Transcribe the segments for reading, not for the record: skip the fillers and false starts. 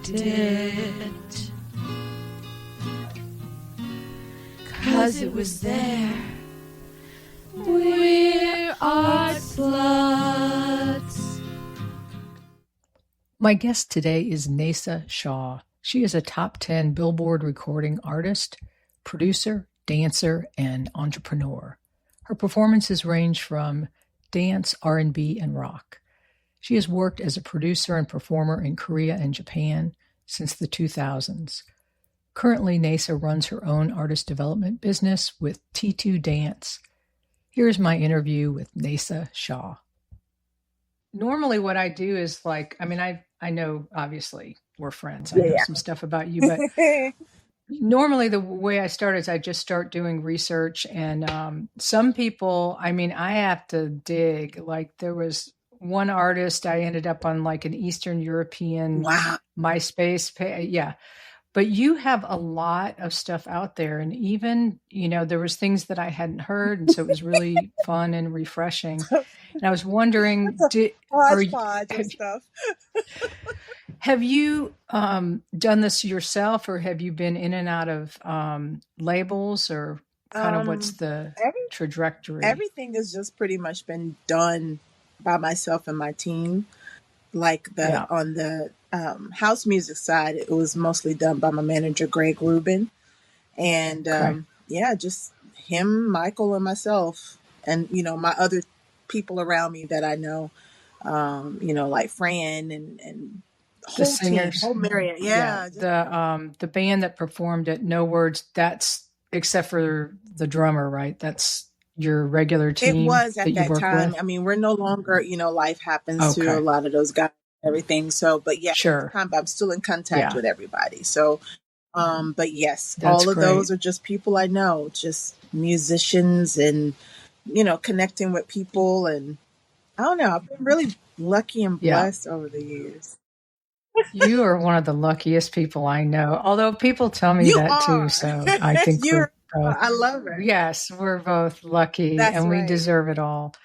it. 'Cause it was there. We're art sluts. My guest today is Neysa Shaw. She is a top 10 Billboard recording artist, producer, dancer, and entrepreneur. Her performances range from dance, R&B, and rock. She has worked as a producer and performer in Korea and Japan since the 2000s. Currently, Neysa runs her own artist development business with T2 Dance. Here's my interview with Neysa Shaw. Normally what I do is I know obviously we're friends. I know some stuff about you, but normally the way I start is I just start doing research, and some people, I have to dig. Like there was one artist I ended up on like an Eastern European MySpace page. Yeah. But you have a lot of stuff out there, and even, there was things that I hadn't heard, and so it was really fun and refreshing. And I was wondering, have you done this yourself, or have you been in and out of labels, or kind of what's the trajectory? Everything has just pretty much been done by myself and my team. Like on the house music side, it was mostly done by my manager, Greg Rubin. And just him, Michael, and myself. And, my other people around me that I know, like Fran and the singers, whole Marion. Yeah. The band that performed at No Words, that's except for the drummer, right? That's your regular team? It was at that time. With? We're no longer, life happens to a lot of those guys and everything. So, but yeah, sure. I'm still in contact with everybody. So, but yes, that's all of those are just people I know, just musicians and, connecting with people. And I don't know, I've been really lucky and blessed over the years. You are one of the luckiest people I know. Although people tell me too. So I think I love it. Yes, we're both lucky. That's and we deserve it all.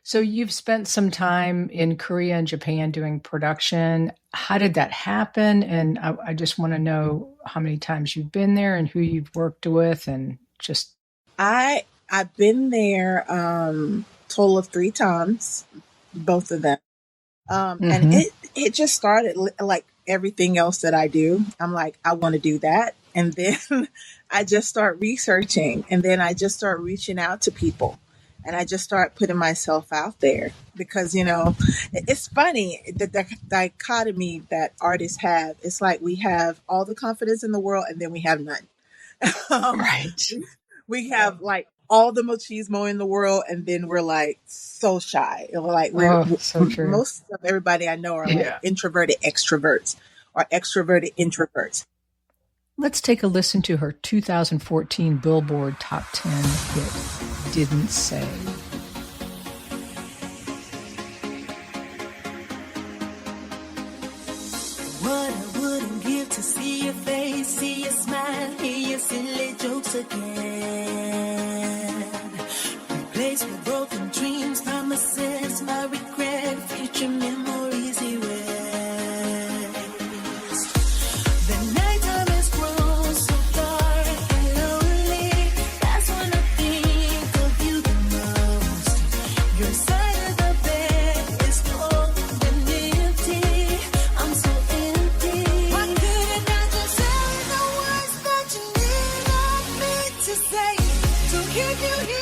So you've spent some time in Korea and Japan doing production. How did that happen? And I just want to know how many times you've been there and who you've worked with, and just. I've been there total of 3 times, both of them. And it just started like everything else that I do. I'm like, I want to do that. And then I just start researching, and then I just start reaching out to people, and I just start putting myself out there because, it's funny, the dichotomy that artists have. It's like we have all the confidence in the world, and then we have none. Right. We have like all the machismo in the world, and then we're like so shy. Like so true. Most of everybody I know are like introverted extroverts or extroverted introverts. Let's take a listen to her 2014 Billboard Top 10 hit, Didn't Say. What I wouldn't give to see your face, see your smile, hear your silly jokes again. Replace with broken dreams, promises, my regret, future memories erased. Keep you here.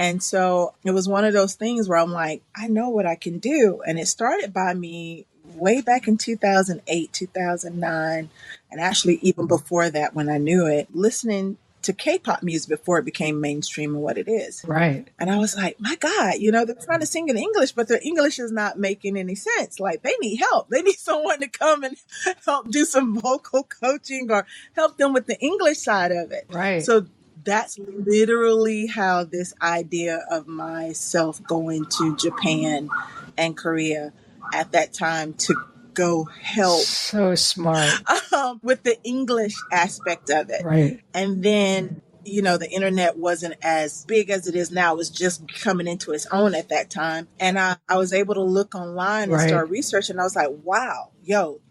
And so it was one of those things where I'm like, I know what I can do. And it started by me way back in 2008, 2009, and actually even before that when I knew it, listening to K-pop music before it became mainstream and what it is. Right. And I was like, my God, they're trying to sing in English, but their English is not making any sense. Like, they need help. They need someone to come and help do some vocal coaching or help them with the English side of it. Right. So that's literally how this idea of myself going to Japan and Korea at that time to go help. So smart. With the English aspect of it. Right. And then, the internet wasn't as big as it is now. It was just coming into its own at that time. And I was able to look online and start researching. I was like, wow,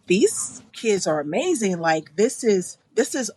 these kids are amazing. Like, this is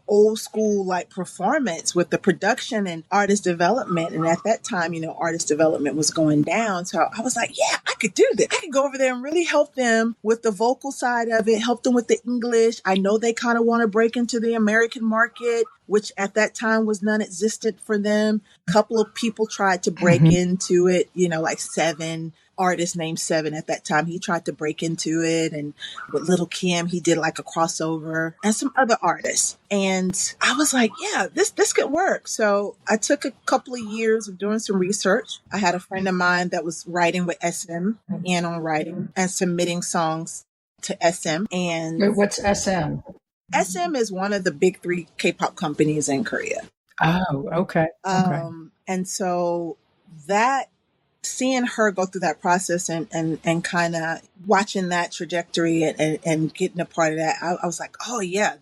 old school, like, performance with the production and artist development. And at that time, artist development was going down. So I was like, yeah, I could do this. I could go over there and really help them with the vocal side of it, help them with the English. I know they kind of want to break into the American market, which at that time was non-existent for them. A couple of people tried to break into it, like Seven. Artist named Seven at that time. He tried to break into it, and with Little Kim, he did like a crossover, and some other artists. And I was like, yeah, this could work. So I took a couple of years of doing some research. I had a friend of mine that was writing with SM and on writing and submitting songs to SM. And what's SM? SM is one of the big 3 K-pop companies in Korea. Oh, okay. And so seeing her go through that process and kind of watching that trajectory and getting a part of that, I was like, oh yeah,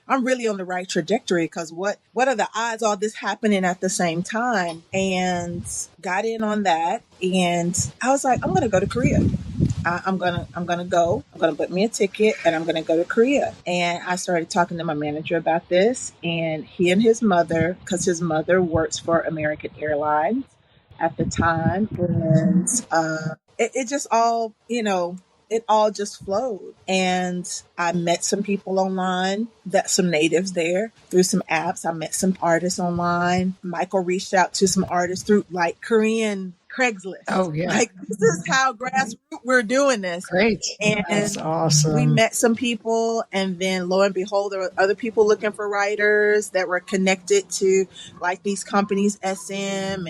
I'm really on the right trajectory, because what are the odds all this happening at the same time? And got in on that, and I was like, I'm going to go to Korea. I'm gonna book me a ticket, and I'm gonna go to Korea. And I started talking to my manager about this, and he and his mother, because his mother works for American Airlines at the time, and it just all, it all just flowed. And I met some people online, some natives there through some apps. I met some artists online. Michael reached out to some artists through like Korean Craigslist. Oh yeah. Like, this is how grassroots we're doing this. Great. And that's awesome. We met some people, and then lo and behold, there were other people looking for writers that were connected to like these companies, SM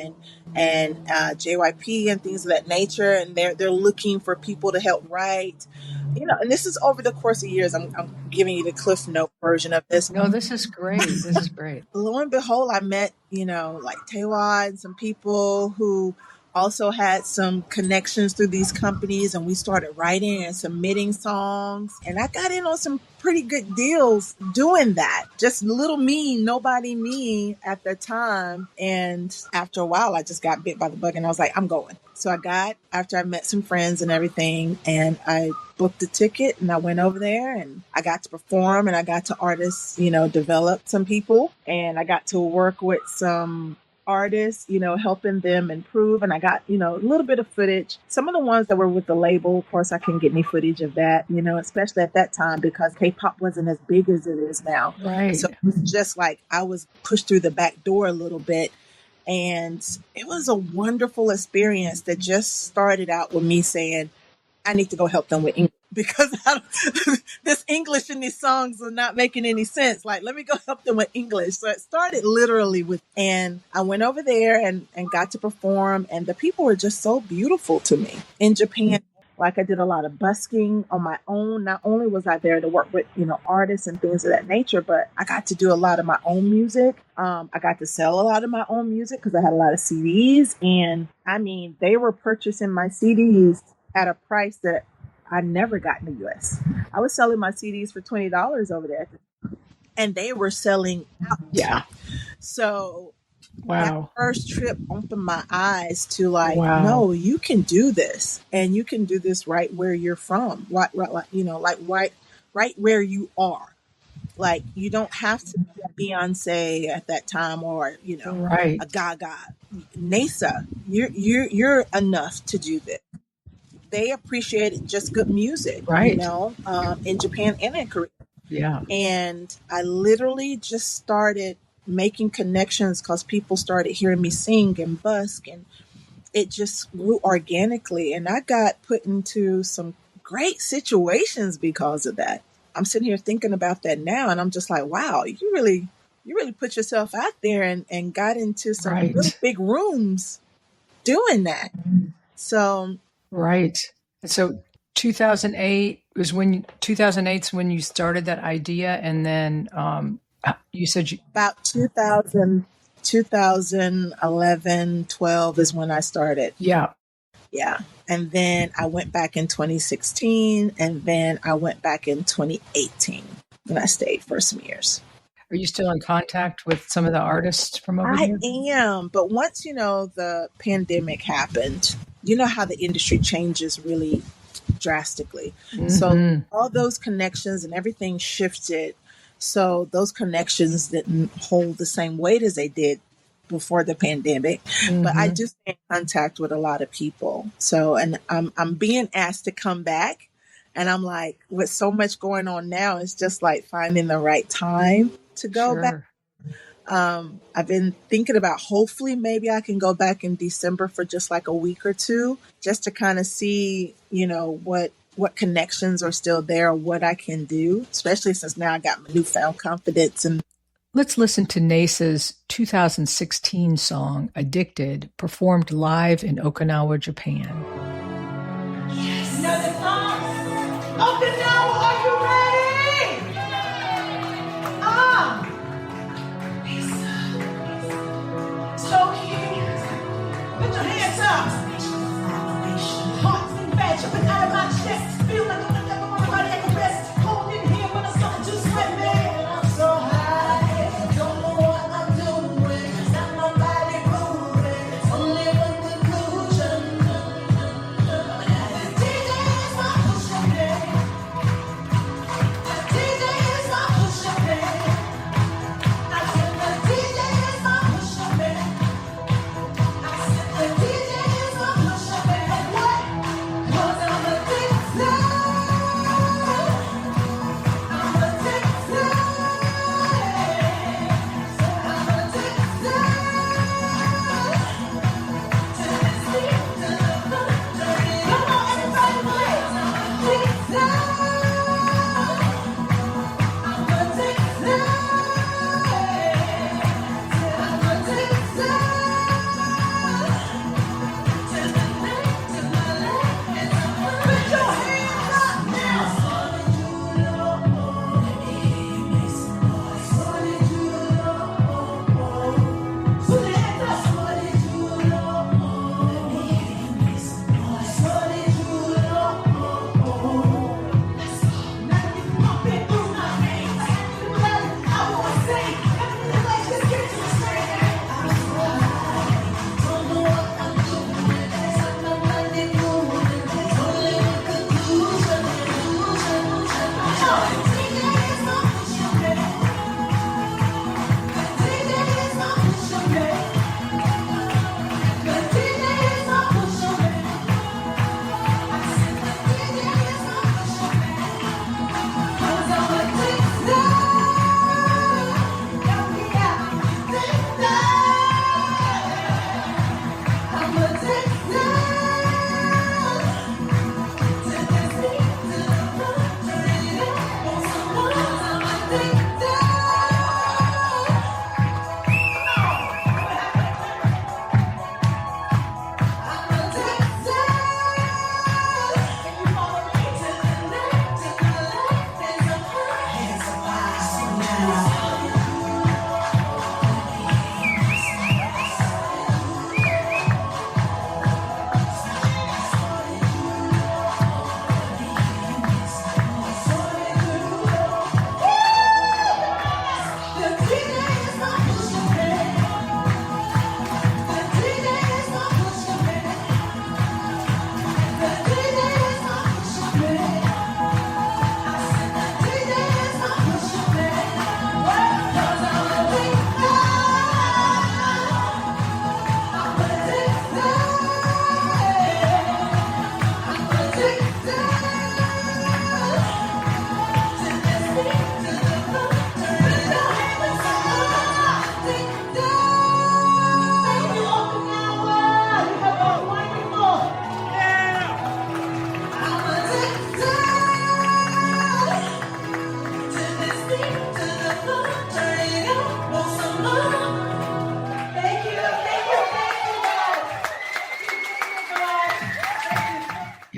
and JYP and things of that nature. And they're looking for people to help write. And this is over the course of years. I'm giving you the Cliff Note version of this. No, this is great. This is great. Lo and behold, I met, like Taewa and some people who also had some connections through these companies, and we started writing and submitting songs. And I got in on some pretty good deals doing that. Just little me, nobody me at the time. And after a while, I just got bit by the bug, and I was like, I'm going. So after I met some friends and everything, and I booked a ticket, and I went over there, and I got to perform, and I got to develop some people, and I got to work with some artists, helping them improve. And I got, a little bit of footage. Some of the ones that were with the label, of course, I couldn't get any footage of that, especially at that time, because K-pop wasn't as big as it is now. Right. So it was just like I was pushed through the back door a little bit. And it was a wonderful experience that just started out with me saying, I need to go help them with English, because this English in these songs are not making any sense. Like, let me go help them with English. So it started literally and I went over there and got to perform, and the people were just so beautiful to me in Japan. Like, I did a lot of busking on my own. Not only was I there to work with, artists and things of that nature, but I got to do a lot of my own music. I got to sell a lot of my own music because I had a lot of CDs. And I mean, they were purchasing my CDs at a price that I never got in the US. I was selling my CDs for $20 over there, and they were selling out. Yeah. So wow. That first trip opened my eyes to like, no, you can do this, and you can do this right where you're from. Right where you are. Like, you don't have to be Beyonce at that time, or right. a Gaga. Neysa, you're enough to do this. They appreciated just good music, right? In Japan and in Korea. Yeah. And I literally just started making connections because people started hearing me sing and busk, and it just grew organically. And I got put into some great situations because of that. I'm sitting here thinking about that now, and I'm just like, wow, you really put yourself out there and got into some really big rooms doing that. So right. So 2008 was when 2008's when you started that idea, and then you said about 2011, 12 is when I started. Yeah. And then I went back in 2016, and then I went back in 2018, and I stayed for some years. Are you still in contact with some of the artists from over here? I am, but once, the pandemic happened, you know how the industry changes really drastically. Mm-hmm. So all those connections and everything shifted. So those connections didn't hold the same weight as they did before the pandemic. Mm-hmm. But I do stay in contact with a lot of people. So, and I'm being asked to come back. And I'm like, with so much going on now, it's just like finding the right time to go back. I've been thinking about, hopefully maybe I can go back in December for just like a week or two, just to kind of see, what connections are still there, what I can do, especially since now I got my newfound confidence. And let's listen to Neysa's 2016 song, Addicted, performed live in Okinawa, Japan. Yes. Another song? Okinawa, are you ready? So cute. Put your hands up. Hearts and bad, jumping out of my chest. Feel like I'm never want to run at the rest. Holding here when I'm starting to sweat, man. I'm so high. Don't know what I'm doing. It's not my body moving. It's only one conclusion.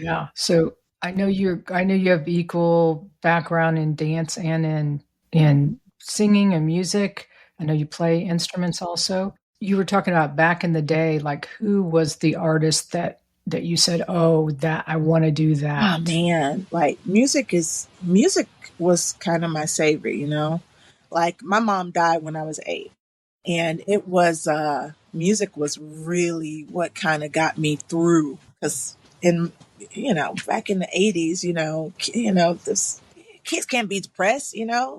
Yeah. So I know you have equal background in dance and in singing and music. I know you play instruments also. You were talking about back in the day, like who was the artist that you said, "Oh, that I want to do Oh that." man, like music was kind of my savior, you know? Like my mom died when I was 8, and it was music was really what kind of got me through, cuz in back in the 80s, this kids can't be depressed,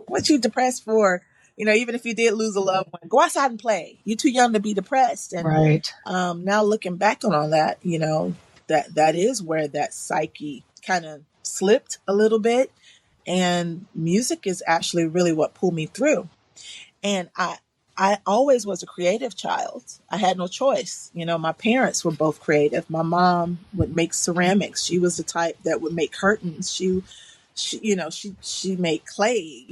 what you depressed for? Even if you did lose a loved one, go outside and play. You're too young to be depressed. And Right. now looking back on all that, that is where that psyche kind of slipped a little bit, and music is actually really what pulled me through. And I always was a creative child. I had no choice. My parents were both creative. My mom would make ceramics. She was the type that would make curtains. She made clay,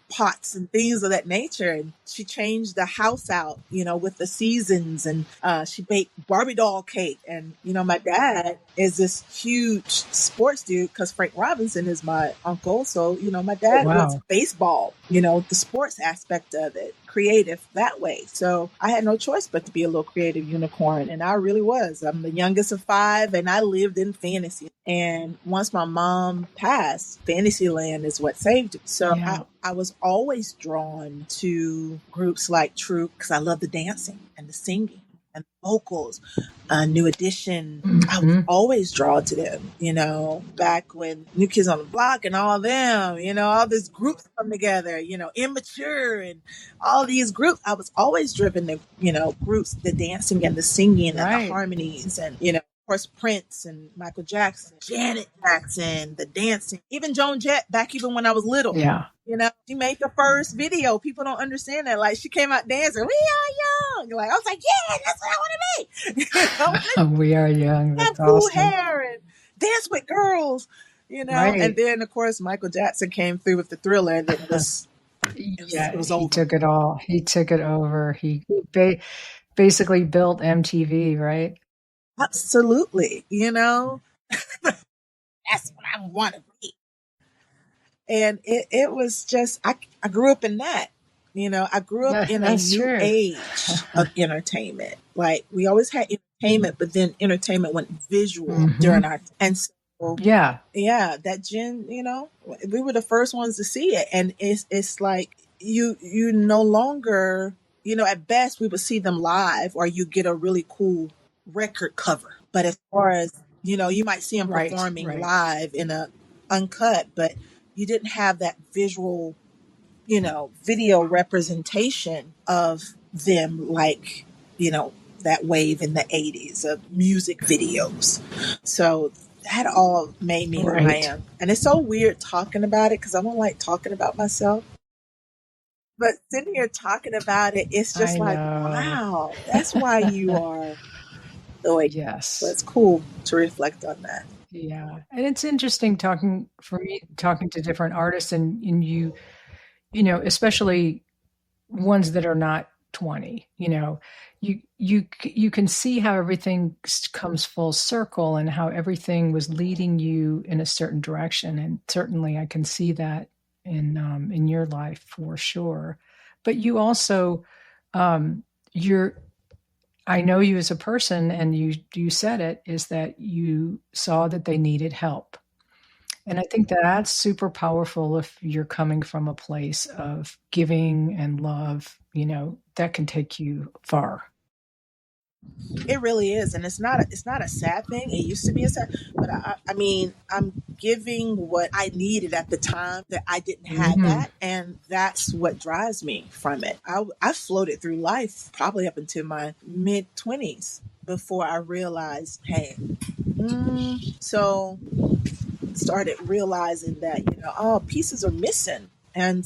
pots and things of that nature. And she changed the house out, with the seasons. And she baked Barbie doll cake. And, my dad is this huge sports dude because Frank Robinson is my uncle. So, my Oh, dad was wow. baseball, the sports aspect of it, creative that way. So I had no choice but to be a little creative unicorn. And I really was. I'm the youngest of 5, and I lived in fantasy. And once my mom passed, Fantasyland is what saved me. So Yeah. I was always drawn to groups like Troop because I love the dancing and the singing and the vocals. New Edition, I was Mhm. always drawn to them, back when New Kids on the Block and all them, all these groups come together, Immature and all these groups. I was always driven to, groups, the dancing and the singing and the Right. harmonies and, of course, Prince and Michael Jackson, Janet Jackson, the dancing, even Joan Jett back even when I was little. Yeah. She made the first video. People don't understand that. Like, she came out dancing. We are young. Like, I was like, yeah, that's what I want to be. We are young. Have That's cool awesome. hair and dance with girls, And Right. then, of course, Michael Jackson came through with the Thriller, and it Yeah, was he over. took it all. He took it over. He basically built MTV, right? Absolutely, that's what I want to be. And it was just, I grew up in that. I grew up in a That's new true. age of entertainment. Like, we always had entertainment, but then entertainment went visual during Mhm. and so Yeah. yeah, that gen, we were the first ones to see it. And it's like you no longer, at best we would see them live, or you get a really cool record cover. But as far as, you might see them Right. performing Right. live in a uncut, but you didn't have that visual, video representation of them, like, that wave in the 80s of music videos. So that all made me who I Right. am. And it's so weird talking about it because I don't like talking about myself. But sitting here talking about it, it's just I like, know. wow, that's why you are the way. So Yes. it's cool to reflect on that. Yeah. And it's interesting talking to different artists and especially ones that are not 20, you can see how everything comes full circle and how everything was leading you in a certain direction. And certainly I can see that in your life for sure. But you also, you're, I know you as a person, and you said it, is that you saw that they needed help. And I think that's super powerful if you're coming from a place of giving and love, that can take you far. It really is, and it's not a sad thing. It used to be a sad, but I mean, I'm giving what I needed at the time that I didn't have Mhm. that, and that's what drives me from it. I floated through life probably up until my mid-20s before I realized, hey, so started realizing that oh, pieces are missing, and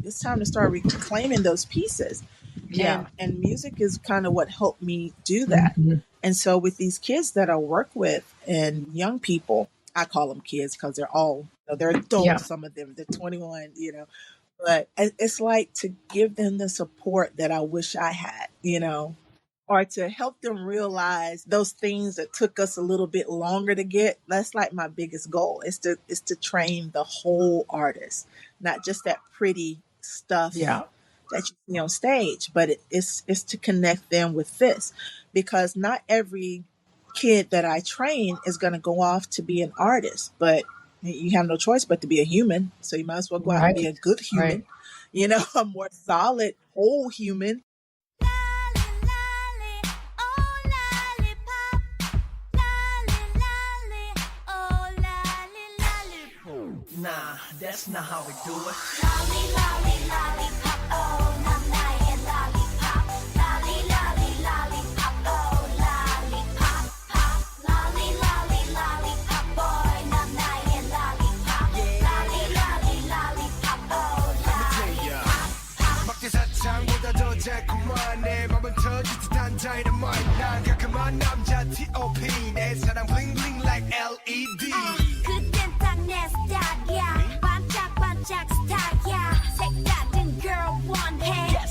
it's time to start reclaiming those pieces. and Yeah. and music is kind of what helped me do that. Mhm. And so with these kids that I work with and young people, I call them kids because they're all, they're adults. Yeah. Some of them, they're 21, but it's like to give them the support that I wish I had, or to help them realize those things that took us a little bit longer to get. That's like my biggest goal, is to train the whole artist, not just that pretty stuff Yeah. that you see on stage, but it's to connect them with this, because not every kid that I train is going to go off to be an artist, but you have no choice but to be a human. So you might as well go out and be a good human, a more solid whole human. Nah, that's not how we do it. Lolly, lolly, lollipop, oh, not na의 lollipop. Lolly, lolly, lollipop, oh, lollipop, pop. Lolly, lolly, lollipop, boy, not na의 lollipop. Lolly, lolly, lollipop, oh, lollipop, pop. 막대 사탕보다 더 달콤한 내 맘은 터질 듯한 dynamite. 난 가끔한 남자 T.O.P. 내 사랑 bling bling like LED. 그땐 딱 내 스타일이야. 반짝반짝 스타일이야. 색다른 girl 원해.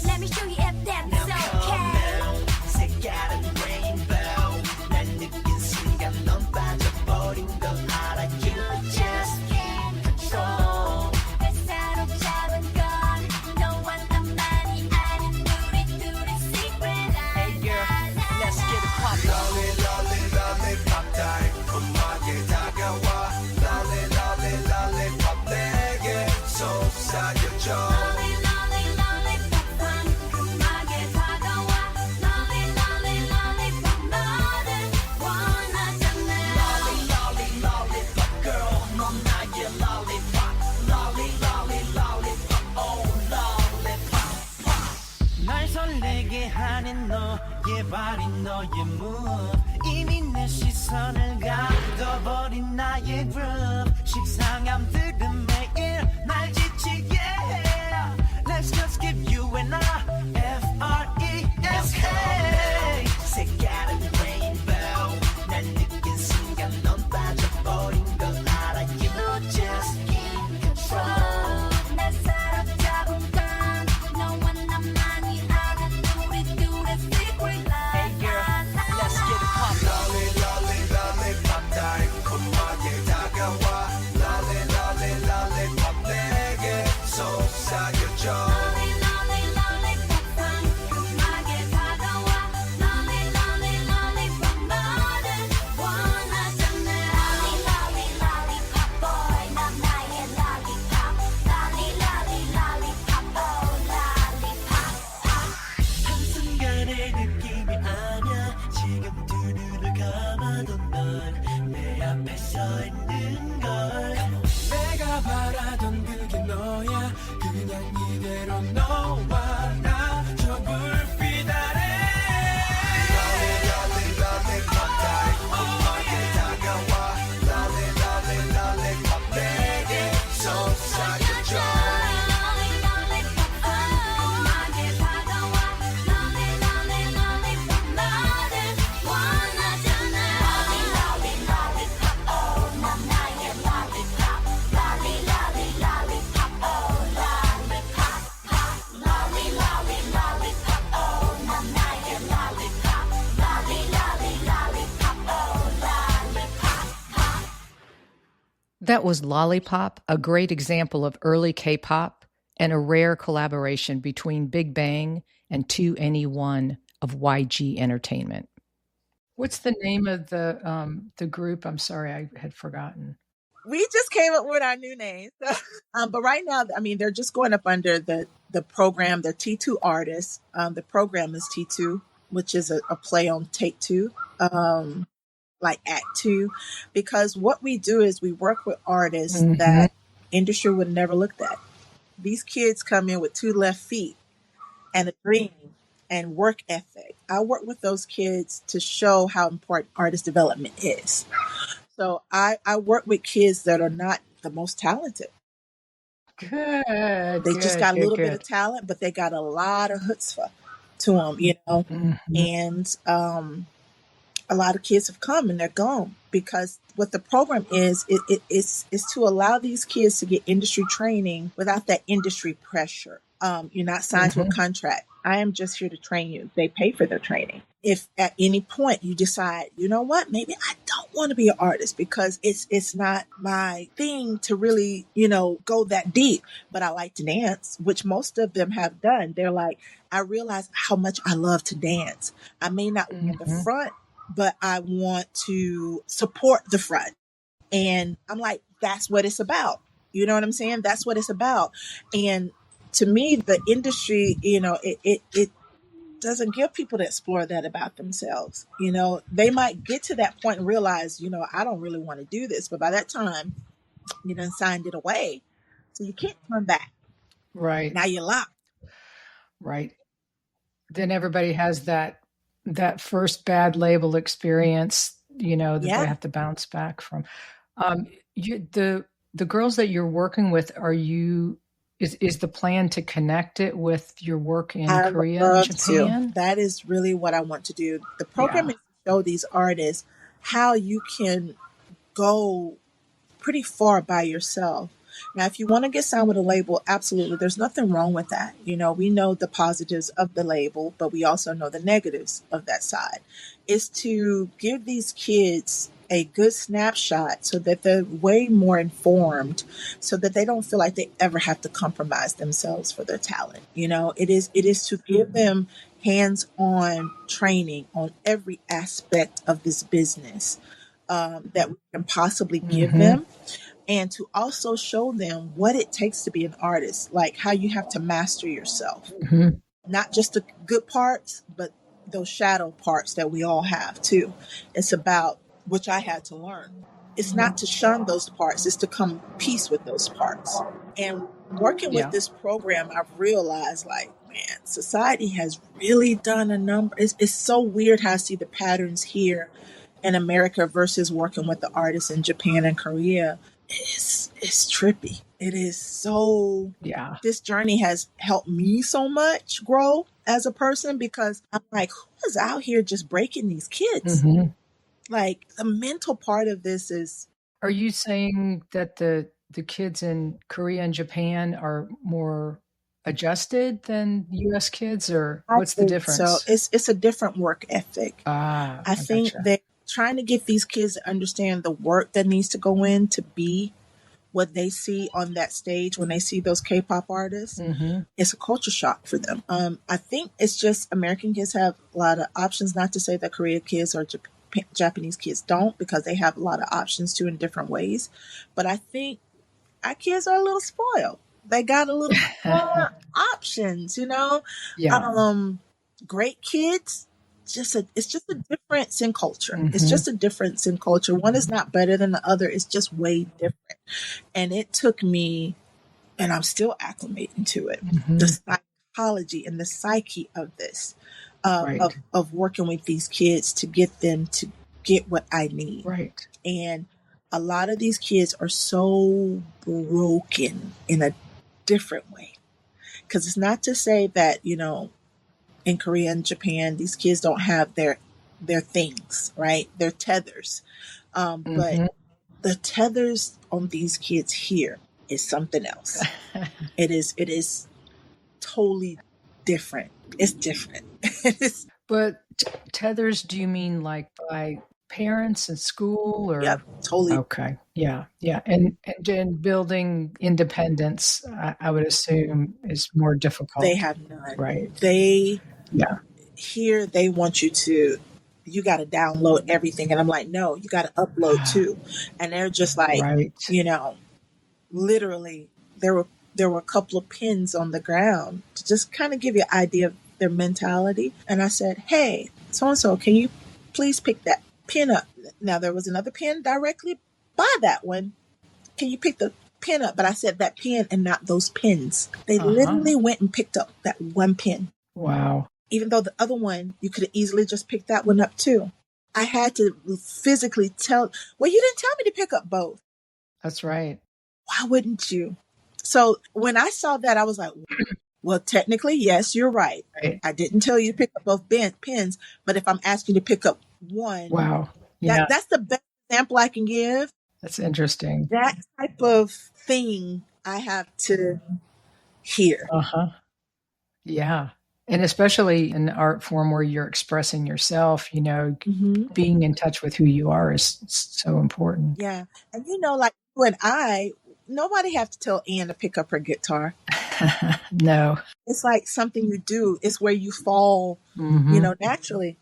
Let me show you if that's okay. 색깔은 rainbow. 난 느낀 순간 넌 빠져버린 걸 알아. You just can't control. 내 사로잡은 건 너와 나만이 아는 우리 둘의 secret. Hey girl, let's get it poppin'. Lolly, lolly, lollipop 달콤하게 다가와. Lolly, lolly, lollipop 내게 속삭여줘. Lolly, lolly, lollipop 상큼하게 다가와. Lolly, lolly, lollipop 너를 원하잖아. Lolly, lolly, lollipop girl, 넌 나의 lollipop. Lolly, lolly, lollipop, oh lollipop. 날 설레게 하는 너의 발이 너의 move. 이미 내 시선을 가둬버린 나의 groove. 식상함들은 매일 날 지치게 해. Let's just give you and I F-R-E-S-K. 색깔은 rainbow. 날 느낀 순간 넌 빠져버린 걸 알아. You just can't control. 날 사로잡은 건 너와 나만이 아는 우리 둘의 secret. Hey girl, let's get it poppin'. Lolly, lolly, lollipop 달콤하게 다가와. Lolly, lolly, lollipop 내게 속삭여줘. Lolly, lolly, lollipop 상큼하게 다가와. Lolly, lolly, lollipop 너를 원하잖아. Lolly, lolly, lollipop boy, 넌 나의 lollipop. Lolly, lolly, lollipop, oh, lollipop, pop. 한순간의 느낌이 아냐. 지금 두 눈을 감아도 넌 내 앞에 서 있는 걸. 내가 바라던 그게 너야. 그냥 이대로 너와 나 저 불빛 아래. Lolly, lolly, lollipop 달콤하게 다가와. Lolly, lolly, lollipop 내게 속삭여줘. Lolly, lollipop 상큼하게 다가와. Lolly, lolly, lollipop 너를 원하잖아. Lolly, lolly, lollipop, oh, 넌 나의 lollipop. Lolly, lolly, lollipop, oh, lollipop, pop. Lolly, lolly, lollipop, oh, 넌 나의 lollipop. Lolly, lolly, lollipop, oh, lollipop, pop. That was Lollipop, a great example of early K-pop and a rare collaboration between Big Bang and E21 of YG Entertainment. What's the name of the group? I'm sorry, I had forgotten. We just came up with our new names. But right now, I mean, they're just going up under the program. They're T2 artists. The program is T2, which is a play on Take Two, like Act Two, because what we do is we work with artists that industry would never looked at. These kids come in with 2 left feet and a dream and work ethic. I work with those kids to show how important artist development is. So I work with kids that are not the most talented. Good. They just got a little bit of talent, but they got a lot of chutzpah to them, And a lot of kids have come and they're gone, because what the program is to allow these kids to get industry training without that industry pressure. You're not signed to a contract. I am just here to train you. They pay for their training. if at any point you decide, you know what, maybe I don't want to be an artist because it's not my thing to really, go that deep, but I like to dance, which most of them have done. They're like, I realize how much I love to dance. I may not be at the front, but I want to support the front. And I'm like, that's what it's about. You know what I'm saying? That's what it's about. And to me, the industry, it doesn't give people to explore that about themselves. They might get to that point and realize, I don't really want to do this. But by that time, you done signed it away. So you can't turn back. Right. Now you're locked. Right. Then everybody has that first bad label experience, that they have to bounce back from. The girls that you're working with, is the plan to connect it with your work in Korea and Japan? That is really what I want to do. The program is to show these artists how you can go pretty far by yourself. Now, if you want to get signed with a label, absolutely, there's nothing wrong with that. We know the positives of the label, but we also know the negatives of that side. Is to give these kids a good snapshot so that they're way more informed, so that they don't feel like they ever have to compromise themselves for their talent. It is to give them hands-on training on every aspect of this business that we can possibly give them, and to also show them what it takes to be an artist, like how you have to master yourself, not just the good parts, but those shadow parts that we all have too. It's about, which I had to learn. It's not to shun those parts. It's to come peace with those parts. And working with this program, I've realized, like, man, society has really done a number. It's so weird how I see the patterns here in America versus working with the artists in Japan and Korea. It's trippy. It is so, this journey has helped me so much grow as a person, because I'm like, who is out here just breaking these kids? Like, the mental part of this is. Are you saying that the kids in Korea and Japan are more adjusted than U.S. kids, or what's the difference? So it's a different work ethic. I think they're trying to get these kids to understand the work that needs to go in to be what they see on that stage when they see those K-pop artists. It's a culture shock for them. I think it's just American kids have a lot of options, not to say that Korean kids or Japanese kids don't, because they have a lot of options too in different ways. But I think our kids are a little spoiled. They got a little more options, great kids. It's just a difference in culture. It's just a difference in culture. One is not better than the other. It's just way different. And it took me, and I'm still acclimating to it, the psychology and the psyche of this, of working with these kids to get them to get what I need. Right. And a lot of these kids are so broken in a different way. Because it's not to say that, in Korea and Japan, these kids don't have their things, right? Their tethers. But the tethers on these kids here is something else. It is totally different. It's different. But tethers, do you mean like by parents and school, or? Yep, totally. Okay. Yeah. And then building independence, I would assume, is more difficult. They have none. Right. Here they want you got to download everything. And I'm like, no, you got to upload too. And they're just like, literally there were a couple of pins on the ground to just kind of give you an idea of their mentality. And I said, hey, so-and-so, can you please pick that pin up? Now there was another pin directly by that one. Can you pick the pin up? But I said that pin and not those pins. They literally went and picked up that one pin. Wow. Even though the other one, you could have easily just picked that one up too. I had to physically tell, well, you didn't tell me to pick up both. That's right. Why wouldn't you? So when I saw that, I was like, well, technically, yes, you're right. I didn't tell you to pick up both pins, but if I'm asking you to pick up one, wow, yeah, that's the best example I can give. That's interesting. That type of thing I have to hear. Yeah. And especially in an art form where you're expressing yourself, being in touch with who you are is so important. Yeah. And like when nobody have to tell Ann to pick up her guitar. No. It's like something you do. It's where you fall, naturally.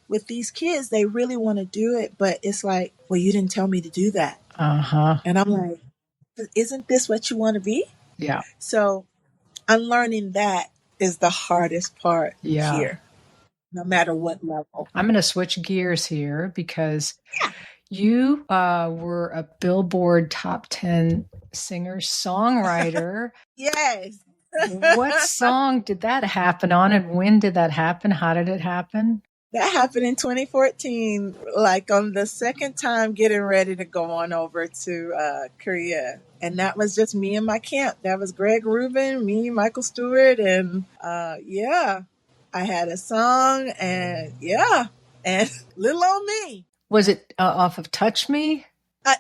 With these kids, they really want to do it, but it's like, well, you didn't tell me to do that. Uh-huh. And I'm like, isn't this what you want to be? Yeah. So unlearning that is the hardest part here, no matter what level. I'm going to switch gears here because you were a Billboard top 10 singer-songwriter. Yes. What song did that happen on, and when did that happen? How did it happen? That happened in 2014, like on the second time getting ready to go on over to Korea. And that was just me and my camp. That was Greg Rubin, me, Michael Stewart, and I had a song, and and little old me. Was it off of Touch Me?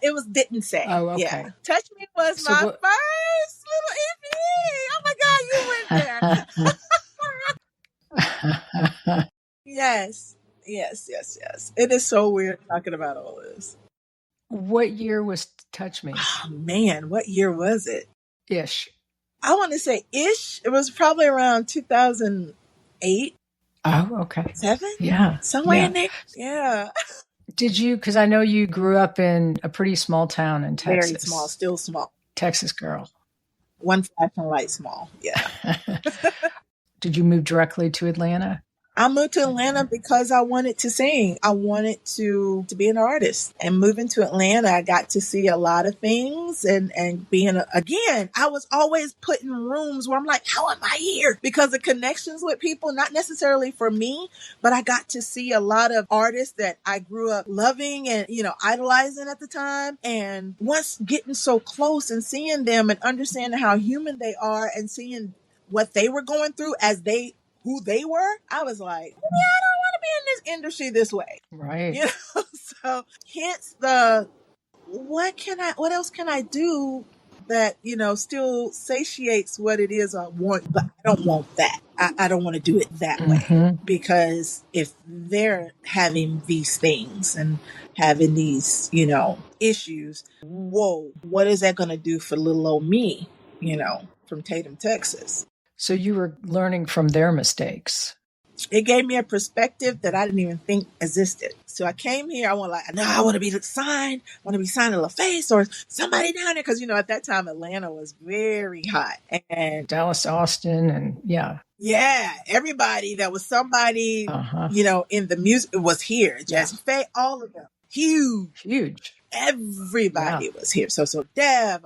It was Didn't Say. Oh, okay. Yeah. Touch Me was my first little EP. Oh my God, you went there. Yes. It is so weird talking about all this. What year was Touch Me? Oh, man, what year was it? Ish. I want to say ish. It was probably around 2008. Oh, okay. 7? Yeah. Somewhere in there. Yeah. Did you, because I know you grew up in a pretty small town in Texas. Very small, still small. Texas girl. One flashing light small. Yeah. Did you move directly to Atlanta? I moved to Atlanta because I wanted to sing. I wanted to be an artist. And moving to Atlanta, I got to see a lot of things. And being, again, I was always put in rooms where I'm like, how am I here? Because of connections with people, not necessarily for me, but I got to see a lot of artists that I grew up loving and, idolizing at the time. And once getting so close and seeing them and understanding how human they are and seeing what they were going through as who they were, I was like, I don't want to be in this industry this way. Right. So hence what else can I do that, still satiates what it is I want, but I don't want that. I don't want to do it that way, because if they're having these things and having these, issues, whoa, what is that going to do for little old me, from Tatum, Texas? So you were learning from their mistakes. It gave me a perspective that I didn't even think existed. So I came here. I want to be signed. I want to be signed to LaFace or somebody down there. Because, at that time, Atlanta was very hot. And Dallas, Austin, and yeah. Yeah. Everybody that was somebody, in the music was here. Jasmine Faye, all of them. Huge. Everybody was here. So Dev,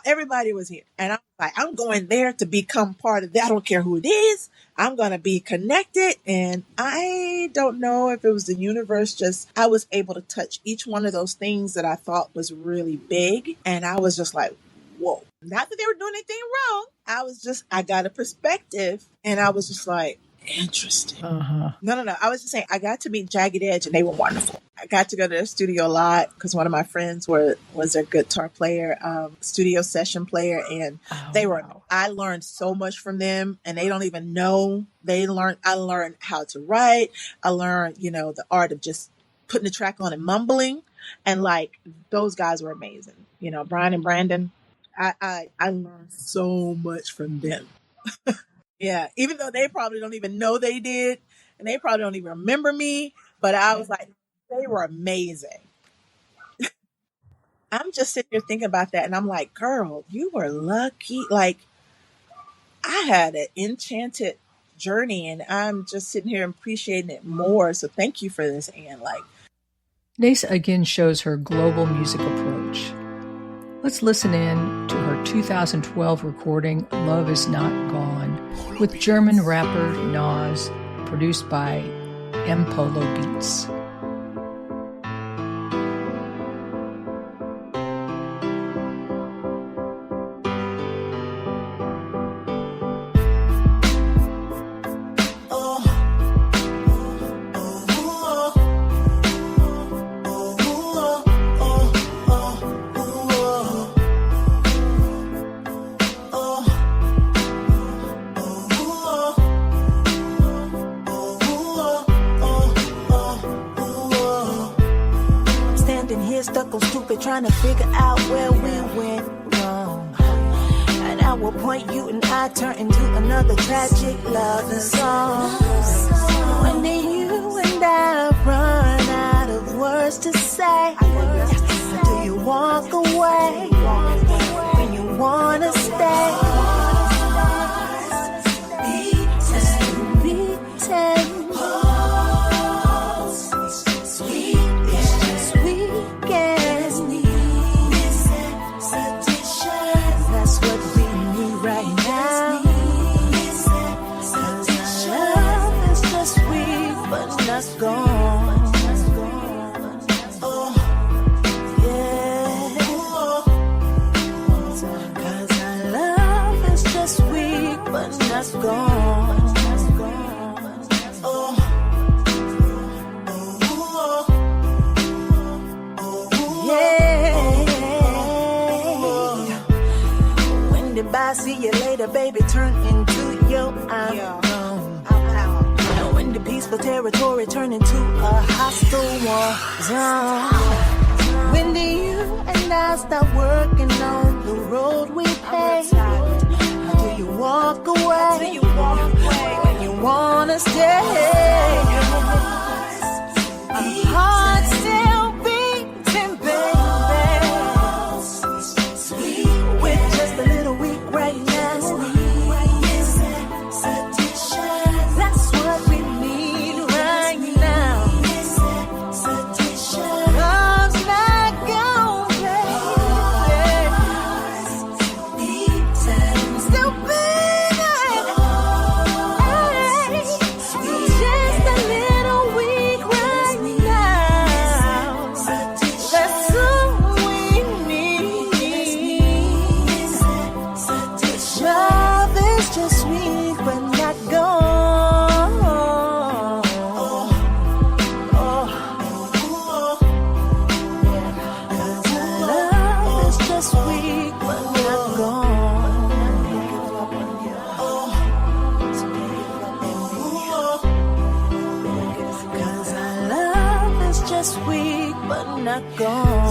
everybody was here. And I'm like, I'm going there to become part of that. I don't care who it is. I'm going to be connected. And I don't know if it was the universe, I was able to touch each one of those things that I thought was really big. And I was just like, whoa. Not that they were doing anything wrong. I got a perspective, and I was just like, interesting. No. I was just saying, I got to meet Jagged Edge, and they were wonderful. I got to go to their studio a lot because one of my friends was their guitar player, studio session player, and I learned so much from them, and they don't even know. I learned how to write. I learned, the art of just putting the track on and mumbling, and those guys were amazing. Brian and Brandon. I learned so much from them. Yeah, even though they probably don't even know they did, and they probably don't even remember me, but I was like, they were amazing. I'm just sitting here thinking about that, and I'm like, girl, you were lucky. I had an enchanted journey, and I'm just sitting here appreciating it more. So thank you for this, Ann. Neysa again shows her global music approach. Let's listen in to her 2012 recording, Love Is Not Gone, with German rapper Nas, produced by M. Polo Beats. baby, trying to figure out where we went wrong. And at what point you and I turn into another tragic love song. When did you and I run out of words to say? Do you walk away when you wanna stay? Beaten. Gone. Oh, yeah. 'Cause our love is just weak, but not gone. Oh, yeah. When did I see you later, baby, turn into your I'm gone. Peaceful territory turn into a hostile war zone. When do you and I start working on the road we paved? Do you walk away when you wanna stay? My heart's still beating, baby. We're just a little weak right now.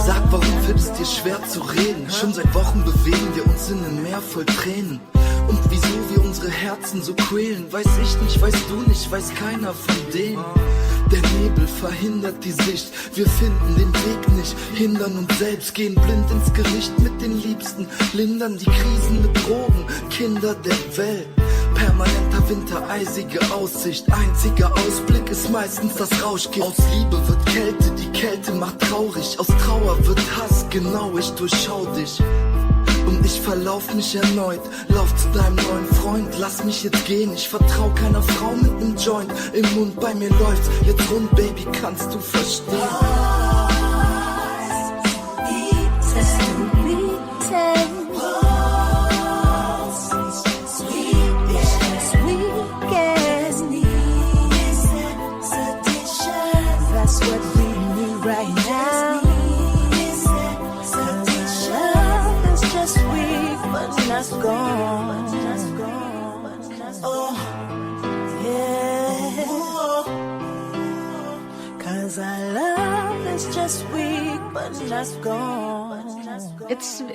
Sag, warum fällt es dir schwer zu reden? Schon seit Wochen bewegen wir uns in einem Meer voll Tränen. Und wieso wir unsere Herzen so quälen, weiß ich nicht, weißt du nicht, weiß keiner von denen. Der Nebel verhindert die Sicht, wir finden den Weg nicht, hindern uns selbst, gehen blind ins Gericht mit den Liebsten, lindern die Krisen mit Drogen, Kinder der Welt. Permanenter Winter, eisige Aussicht, einziger Ausblick ist meistens das Rauschgift. Aus Liebe wird Kälte, die Kälte macht traurig, aus Trauer wird Hass, genau, ich durchschau dich. Und ich verlauf mich erneut, lauf zu deinem neuen Freund, lass mich jetzt gehen, ich vertrau keiner Frau mit nem Joint im Mund, bei mir läuft's jetzt rund, Baby, kannst du verstehen?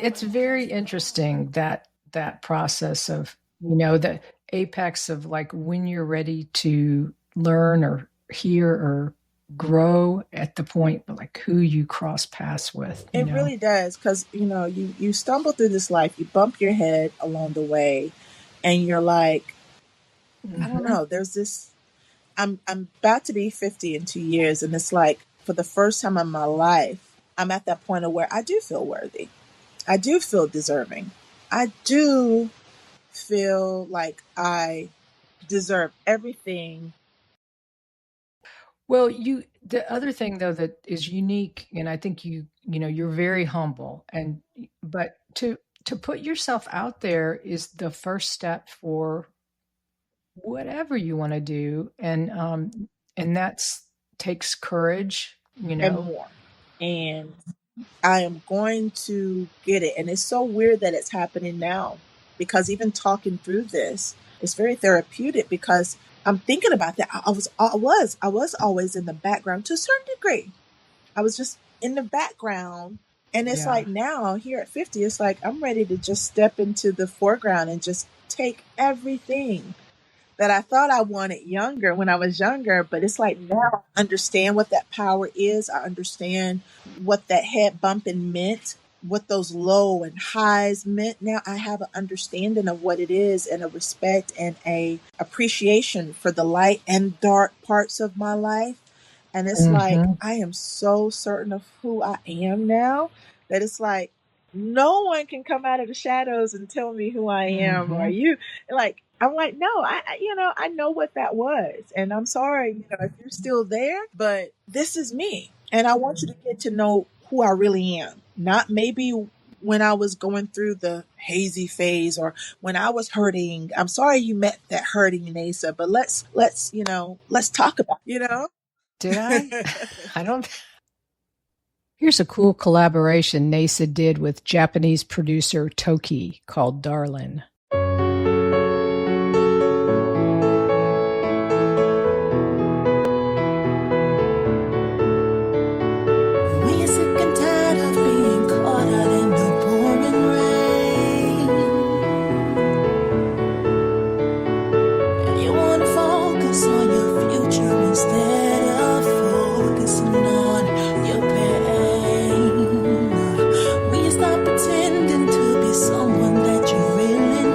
It's very interesting that process of, you know, the apex of like when you're ready to learn or hear or grow at the point like who you cross paths with. It really does, because you stumble through this life, you bump your head along the way, and you're like, I don't know. There's this. I'm about to be 50 in 2 years, and it's like for the first time in my life, I'm at that point of where I do feel worthy. I do feel deserving. I do feel like I deserve everything. Well, the other thing though that is unique, and I think you're very humble, but to put yourself out there is the first step for whatever you want to do, and that's takes courage, and more. And I am going to get it. And it's so weird that it's happening now, because even talking through this is very therapeutic, because I'm thinking about that. I was always in the background to a certain degree. I was just in the background And it's like now here at 50, it's like I'm ready to just step into the foreground and just take everything that I thought I wanted younger when I was younger. But it's like now I understand what that power is. I understand what that head bumping meant, what those low and highs meant. Now I have an understanding of what it is, and a respect and a appreciation for the light and dark parts of my life. And it's like, I am so certain of who I am now that it's like, no one can come out of the shadows and tell me who I am or you. Like, I'm like, no, I know what that was. And I'm sorry, if you're still there, but this is me. And I want you to get to know who I really am. Not maybe when I was going through the hazy phase or when I was hurting. I'm sorry you met that hurting, Neysa, but let's talk about, Did I? I don't. Here's a cool collaboration Neysa did with Japanese producer Toki called Darlin'. Someone that you really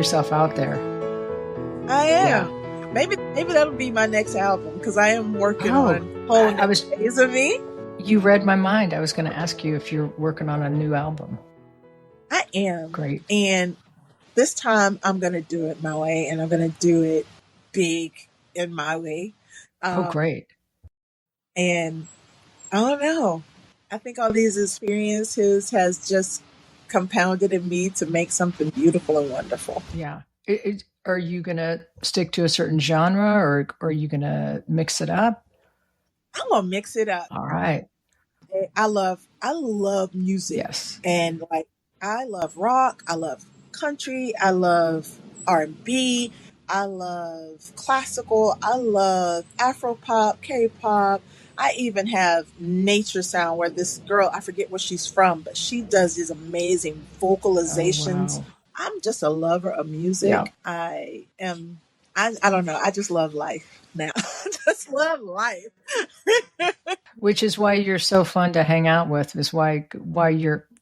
yourself out there. I am. Maybe that'll be my next album because I am working on whole days of me. You read my mind. I was going to ask you if you're working on a new album. I am. Great. And this time I'm going to do it my way, and I'm going to do it big in my way. Great. And I don't know. I think all these experiences has just compounded in me to make something beautiful and wonderful. Yeah. Are you going to stick to a certain genre, or are you going to mix it up? I'm going to mix it up. All right. I love music. Yes. And like, I love rock. I love country. I love R&B. I love classical. I love Afro pop, K-pop. I even have nature sound where this girl, I forget where she's from, but she does these amazing vocalizations. Oh, wow. I'm just a lover of music. Yeah. I don't know. I just love life now. Just love life. Which is why you're so fun to hang out with, is why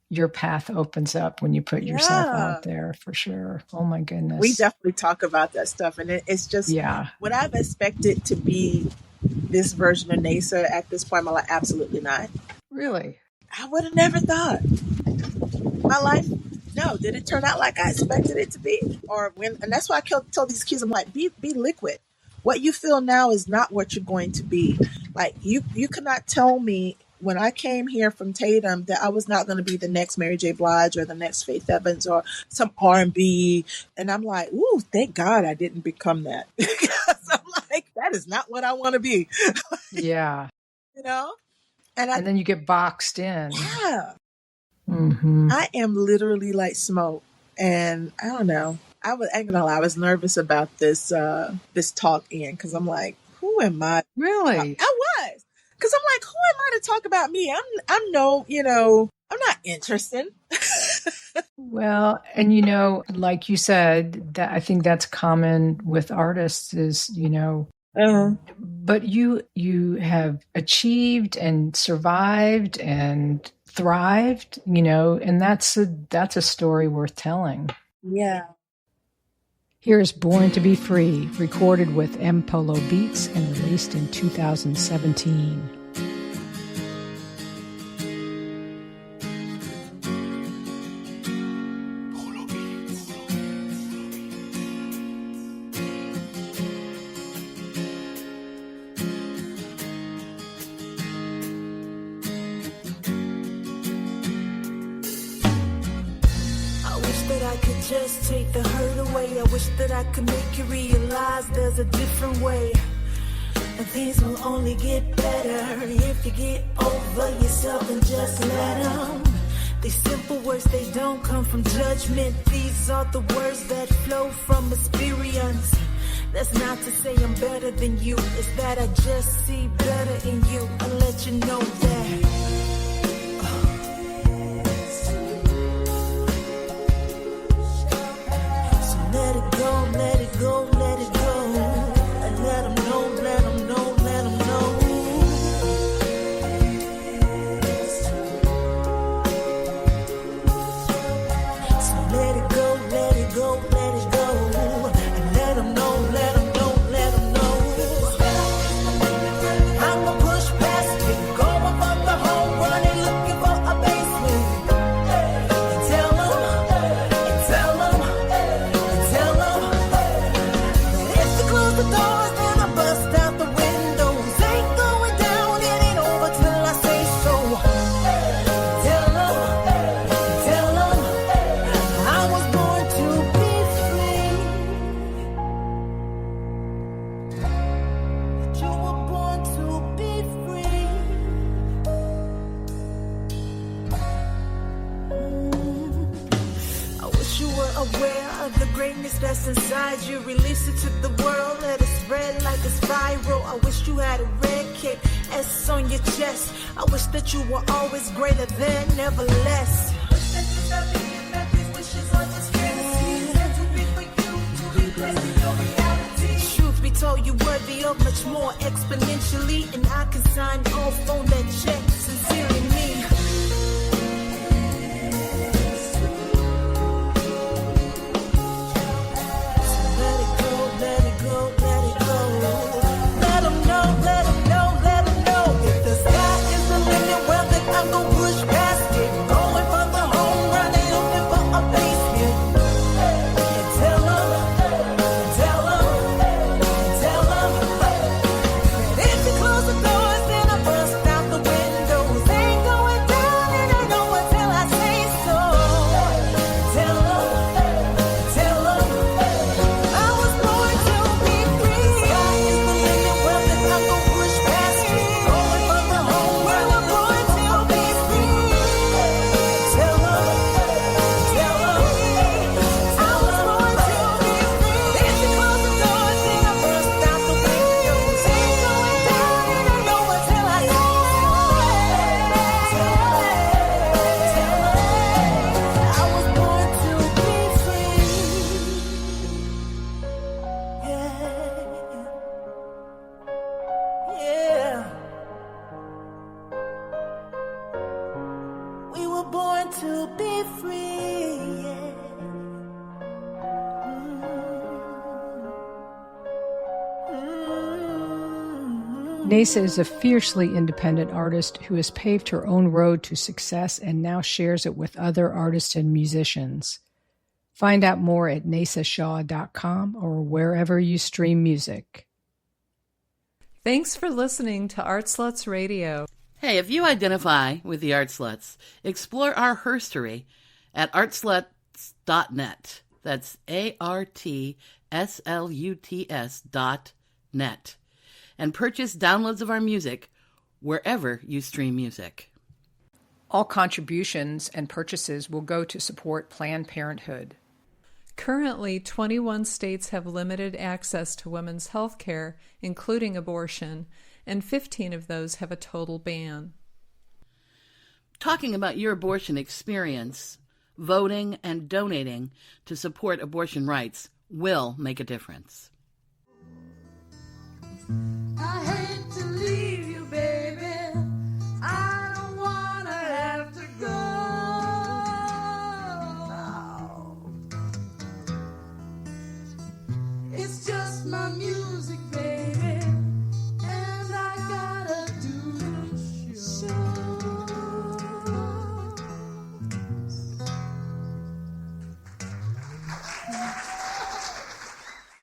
your path opens up when you put yourself out there, for sure. Oh my goodness. We definitely talk about that stuff. And it's just, would I've expected to be this version of Neysa at this point in my life? Absolutely not. Really? I would have never thought. My life, no. Did it turn out like I expected it to be? And that's why I tell these kids, I'm like, be liquid. What you feel now is not what you're going to be. Like, you cannot tell me when I came here from Tatum that I was not going to be the next Mary J. Blige or the next Faith Evans or some R&B. And I'm like, ooh, thank God I didn't become that. Because I'm like, that is not what I want to be. Yeah. You know? And then you get boxed in. Yeah. Mm-hmm. I am literally like smoke. And I don't know. I was nervous about this talk in, because I'm like, who am I? Really? I was. Because I'm like, who am I to talk about me? I'm not interested. Well, and like you said, that I think that's common with artists is, but you have achieved and survived and thrived, and that's a story worth telling. Yeah. Here's Born to Be Free, recorded with M Polo Beats and released in 2017. Just take the hurt away. I wish that I could make you realize there's a different way, and things will only get better if you get over yourself and just let them. These simple words, they don't come from judgment. These are the words that flow from experience. That's not to say I'm better than you, it's that I just see better in you. I'll let you know that. Let it go, let it go, let it go. And let them know, let them know, let them know. So let it go, let it go, let it go. And let them know, let them know, let them know. I'm gonna push past it, go above the home run and looking for a basement. And tell them, and tell them. The doors, then I bust out the windows. Ain't going down, it ain't over till I say so. Tell them, I was born to be free. You were born to be free. I wish you were aware of the greatness that's inside you. Release it to the world, let it spread like it's viral. I wish you had a red cape, S on your chest. I wish that you were always greater than, never less. Wish that you stopped being that these wishes are just fantasies. Meant to be for you, to replace your reality. Truth be told, you're worthy of much more exponentially, and I can sign off on that check, sincerely me. Neysa is a fiercely independent artist who has paved her own road to success and now shares it with other artists and musicians. Find out more at neysashaw.com or wherever you stream music. Thanks for listening to Art Sluts Radio. Hey, if you identify with the Art Sluts, explore our herstory at artsluts.net. That's ARTSLUTS.net. And purchase downloads of our music wherever you stream music. All contributions and purchases will go to support Planned Parenthood. Currently, 21 states have limited access to women's health care, including abortion, and 15 of those have a total ban. Talking about your abortion experience, voting, and donating to support abortion rights will make a difference. I hate to leave you, baby. I don't wanna have to go. It's just my music, baby.